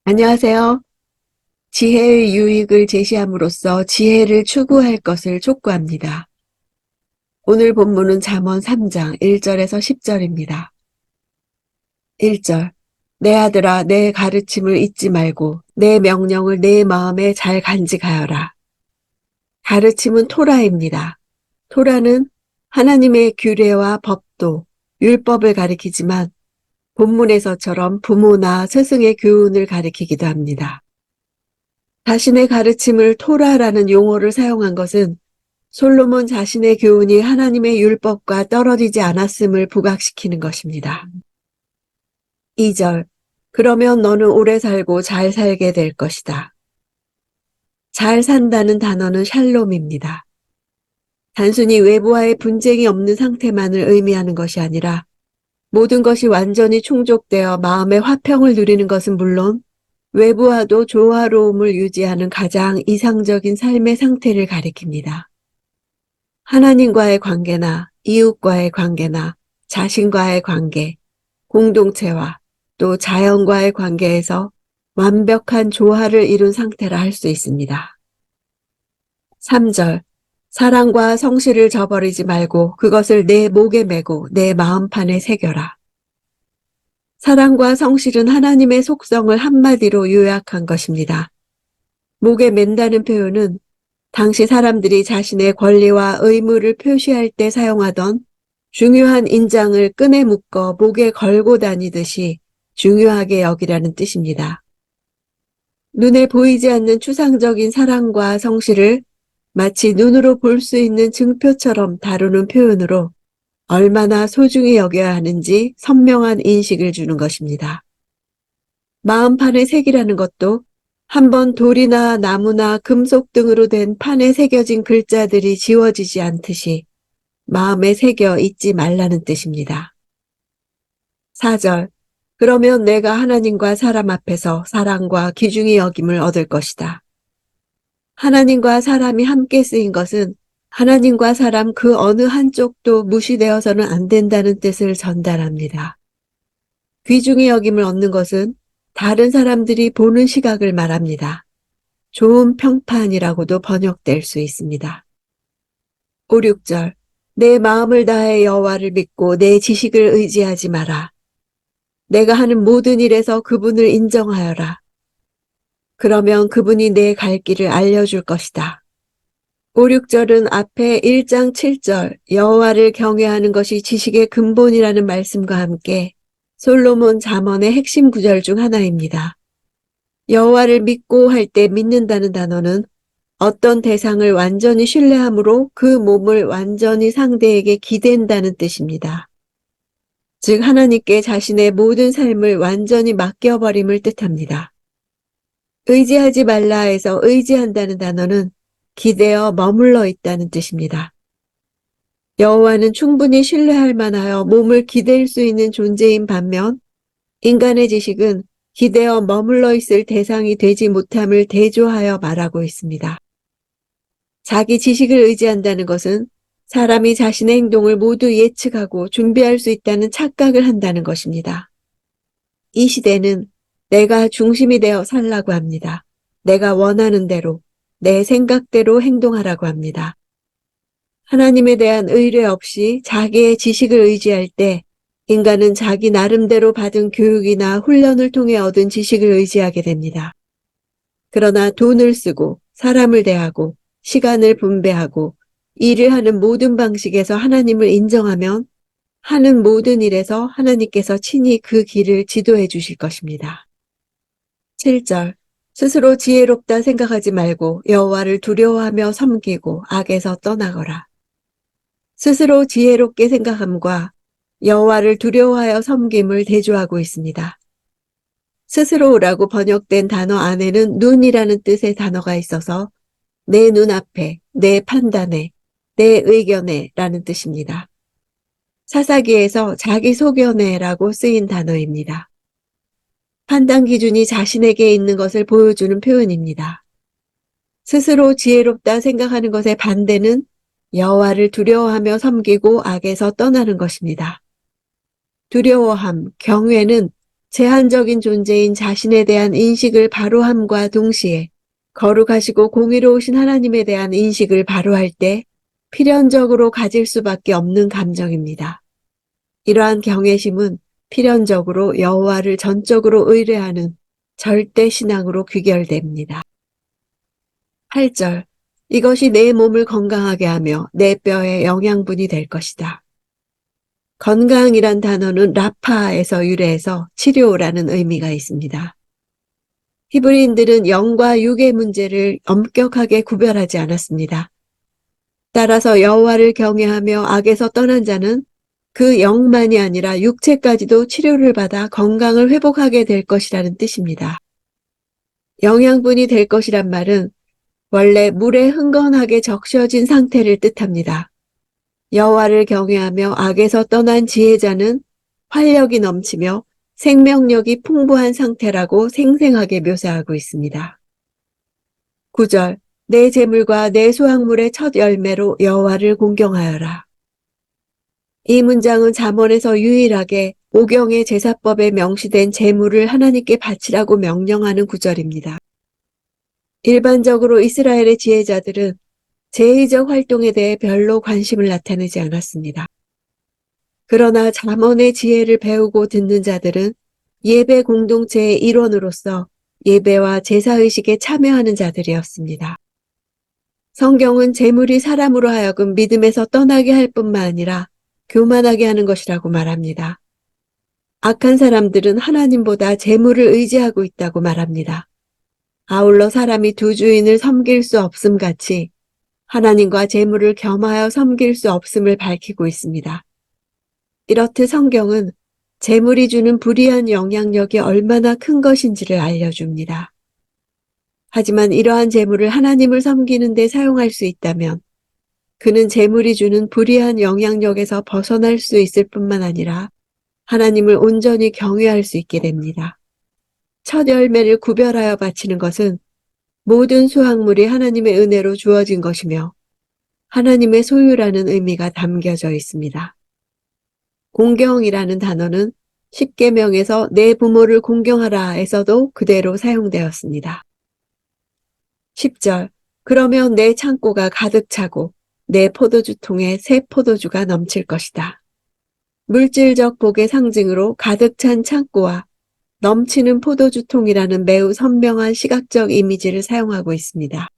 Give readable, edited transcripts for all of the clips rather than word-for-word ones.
안녕하세요. 지혜의 유익을 제시함으로써 지혜를 추구할 것을 촉구합니다. 오늘 본문은 잠언 3장 1절에서 10절입니다. 1절. 내 아들아, 내 가르침을 잊지 말고 내 명령을 내 마음에 잘 간직하여라. 가르침은 토라입니다. 토라는 하나님의 규례와 법도, 율법을 가리키지만 본문에서처럼 부모나 스승의 교훈을 가리키기도 합니다. 자신의 가르침을 토라라는 용어를 사용한 것은 솔로몬 자신의 교훈이 하나님의 율법과 떨어지지 않았음을 부각시키는 것입니다. 2절. 그러면 너는 오래 살고 잘 살게 될 것이다. 잘 산다는 단어는 샬롬입니다. 단순히 외부와의 분쟁이 없는 상태만을 의미하는 것이 아니라 모든 것이 완전히 충족되어 마음의 화평을 누리는 것은 물론 외부와도 조화로움을 유지하는 가장 이상적인 삶의 상태를 가리킵니다. 하나님과의 관계나 이웃과의 관계나 자신과의 관계, 공동체와 또 자연과의 관계에서 완벽한 조화를 이룬 상태라 할 수 있습니다. 3절. 사랑과 성실을 저버리지 말고 그것을 내 목에 메고 내 마음판에 새겨라. 사랑과 성실은 하나님의 속성을 한마디로 요약한 것입니다. 목에 맨다는 표현은 당시 사람들이 자신의 권리와 의무를 표시할 때 사용하던 중요한 인장을 끈에 묶어 목에 걸고 다니듯이 중요하게 여기라는 뜻입니다. 눈에 보이지 않는 추상적인 사랑과 성실을 마치 눈으로 볼 수 있는 증표처럼 다루는 표현으로 얼마나 소중히 여겨야 하는지 선명한 인식을 주는 것입니다. 마음판에 새기라는 것도 한번 돌이나 나무나 금속 등으로 된 판에 새겨진 글자들이 지워지지 않듯이 마음에 새겨 잊지 말라는 뜻입니다. 4절. 그러면 내가 하나님과 사람 앞에서 사랑과 귀중히 여김을 얻을 것이다. 하나님과 사람이 함께 쓰인 것은 하나님과 사람 그 어느 한쪽도 무시되어서는 안 된다는 뜻을 전달합니다. 귀중히 여김을 얻는 것은 다른 사람들이 보는 시각을 말합니다. 좋은 평판이라고도 번역될 수 있습니다. 5, 6절. 내 마음을 다해 여호와를 믿고 내 지식을 의지하지 마라. 내가 하는 모든 일에서 그분을 인정하여라. 그러면 그분이 내 갈 길을 알려줄 것이다. 5, 6절은 앞에 1장 7절 여호와를 경외하는 것이 지식의 근본이라는 말씀과 함께 솔로몬 잠언의 핵심 구절 중 하나입니다. 여호와를 믿고 할 때 믿는다는 단어는 어떤 대상을 완전히 신뢰함으로 그 몸을 완전히 상대에게 기댄다는 뜻입니다. 즉 하나님께 자신의 모든 삶을 완전히 맡겨버림을 뜻합니다. 의지하지 말라에서 의지한다는 단어는 기대어 머물러 있다는 뜻입니다. 여호와는 충분히 신뢰할 만하여 몸을 기댈 수 있는 존재인 반면 인간의 지식은 기대어 머물러 있을 대상이 되지 못함을 대조하여 말하고 있습니다. 자기 지식을 의지한다는 것은 사람이 자신의 행동을 모두 예측하고 준비할 수 있다는 착각을 한다는 것입니다. 이 시대는 내가 중심이 되어 살라고 합니다. 내가 원하는 대로, 내 생각대로 행동하라고 합니다. 하나님에 대한 의뢰 없이 자기의 지식을 의지할 때 인간은 자기 나름대로 받은 교육이나 훈련을 통해 얻은 지식을 의지하게 됩니다. 그러나 돈을 쓰고 사람을 대하고 시간을 분배하고 일을 하는 모든 방식에서 하나님을 인정하면 하는 모든 일에서 하나님께서 친히 그 길을 지도해 주실 것입니다. 7절. 스스로 지혜롭다 생각하지 말고 여호와를 두려워하며 섬기고 악에서 떠나거라. 스스로 지혜롭게 생각함과 여호와를 두려워하여 섬김을 대조하고 있습니다. 스스로라고 번역된 단어 안에는 눈이라는 뜻의 단어가 있어서 내 눈앞에, 내 판단에, 내 의견에 라는 뜻입니다. 사사기에서 자기 소견에라고 쓰인 단어입니다. 판단 기준이 자신에게 있는 것을 보여주는 표현입니다. 스스로 지혜롭다 생각하는 것의 반대는 여호와를 두려워하며 섬기고 악에서 떠나는 것입니다. 두려워함, 경외는 제한적인 존재인 자신에 대한 인식을 바로함과 동시에 거룩하시고 공의로우신 하나님에 대한 인식을 바로할 때 필연적으로 가질 수밖에 없는 감정입니다. 이러한 경외심은 필연적으로 여호와를 전적으로 의뢰하는 절대 신앙으로 귀결됩니다. 8절. 이것이 내 몸을 건강하게 하며 내 뼈에 영양분이 될 것이다. 건강이란 단어는 라파에서 유래해서 치료라는 의미가 있습니다. 히브리인들은 영과 육의 문제를 엄격하게 구별하지 않았습니다. 따라서 여호와를 경외하며 악에서 떠난 자는 그 영만이 아니라 육체까지도 치료를 받아 건강을 회복하게 될 것이라는 뜻입니다. 영양분이 될 것이란 말은 원래 물에 흥건하게 적셔진 상태를 뜻합니다. 여호와를 경외하며 악에서 떠난 지혜자는 활력이 넘치며 생명력이 풍부한 상태라고 생생하게 묘사하고 있습니다. 9절. 내 재물과 내 수확물의 첫 열매로 여호와를 공경하여라. 이 문장은 잠언에서 유일하게 오경의 제사법에 명시된 재물을 하나님께 바치라고 명령하는 구절입니다. 일반적으로 이스라엘의 지혜자들은 제의적 활동에 대해 별로 관심을 나타내지 않았습니다. 그러나 잠언의 지혜를 배우고 듣는 자들은 예배 공동체의 일원으로서 예배와 제사의식에 참여하는 자들이었습니다. 성경은 재물이 사람으로 하여금 믿음에서 떠나게 할 뿐만 아니라 교만하게 하는 것이라고 말합니다. 악한 사람들은 하나님보다 재물을 의지하고 있다고 말합니다. 아울러 사람이 두 주인을 섬길 수 없음 같이 하나님과 재물을 겸하여 섬길 수 없음을 밝히고 있습니다. 이렇듯 성경은 재물이 주는 불이한 영향력이 얼마나 큰 것인지를 알려줍니다. 하지만 이러한 재물을 하나님을 섬기는 데 사용할 수 있다면 그는 재물이 주는 불이한 영향력에서 벗어날 수 있을 뿐만 아니라 하나님을 온전히 경외할 수 있게 됩니다. 첫 열매를 구별하여 바치는 것은 모든 수확물이 하나님의 은혜로 주어진 것이며 하나님의 소유라는 의미가 담겨져 있습니다. 공경이라는 단어는 십계명에서 내 부모를 공경하라에서도 그대로 사용되었습니다. 10절. 그러면 내 창고가 가득 차고 내 포도주통에 새 포도주가 넘칠 것이다. 물질적 복의 상징으로 가득 찬 창고와 넘치는 포도주통이라는 매우 선명한 시각적 이미지를 사용하고 있습니다.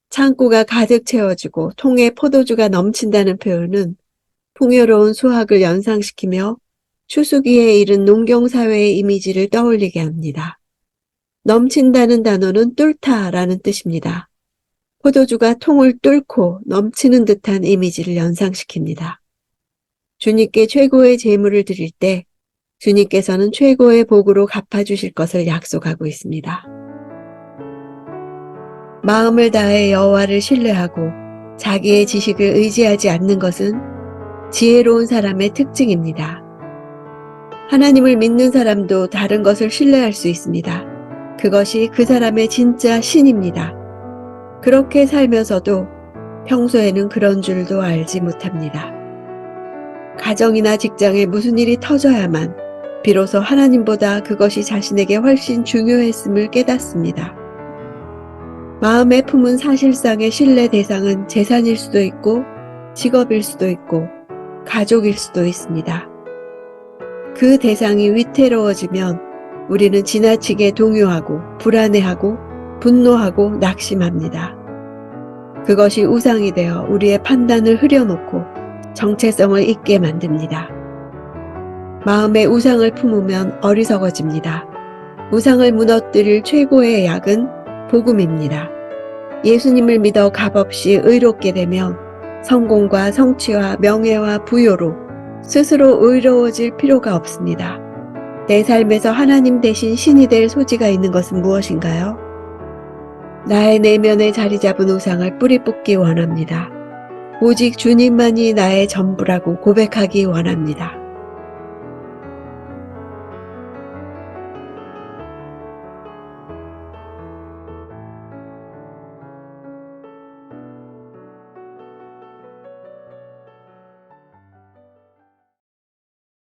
창고가 가득 채워지고 통에 포도주가 넘친다는 표현은 풍요로운 수확을 연상시키며 추수기에 이른 농경사회의 이미지를 떠올리게 합니다. 넘친다는 단어는 뚫다라는 뜻입니다. 포도주가 통을 뚫고 넘치는 듯한 이미지를 연상시킵니다. 주님께 최고의 제물을 드릴 때 주님께서는 최고의 복으로 갚아주실 것을 약속하고 있습니다. 마음을 다해 여호와를 신뢰하고 자기의 지식을 의지하지 않는 것은 지혜로운 사람의 특징입니다. 하나님을 믿는 사람도 다른 것을 신뢰할 수 있습니다. 그것이 그 사람의 진짜 신입니다. 그렇게 살면서도 평소에는 그런 줄도 알지 못합니다. 가정이나 직장에 무슨 일이 터져야만 비로소 하나님보다 그것이 자신에게 훨씬 중요했음을 깨닫습니다. 마음에 품은 사실상의 신뢰 대상은 재산일 수도 있고 직업일 수도 있고 가족일 수도 있습니다. 그 대상이 위태로워지면 우리는 지나치게 동요하고 불안해하고 분노하고 낙심합니다. 그것이 우상이 되어 우리의 판단을 흐려놓고 정체성을 잊게 만듭니다. 마음에 우상을 품으면 어리석어집니다. 우상을 무너뜨릴 최고의 약은 복음입니다. 예수님을 믿어 값없이 의롭게 되면 성공과 성취와 명예와 부요로 스스로 의로워질 필요가 없습니다. 내 삶에서 하나님 대신 신이 될 소지가 있는 것은 무엇인가요? 나의 내면에 자리 잡은 우상을 뿌리 뽑기 원합니다. 오직 주님만이 나의 전부라고 고백하기 원합니다.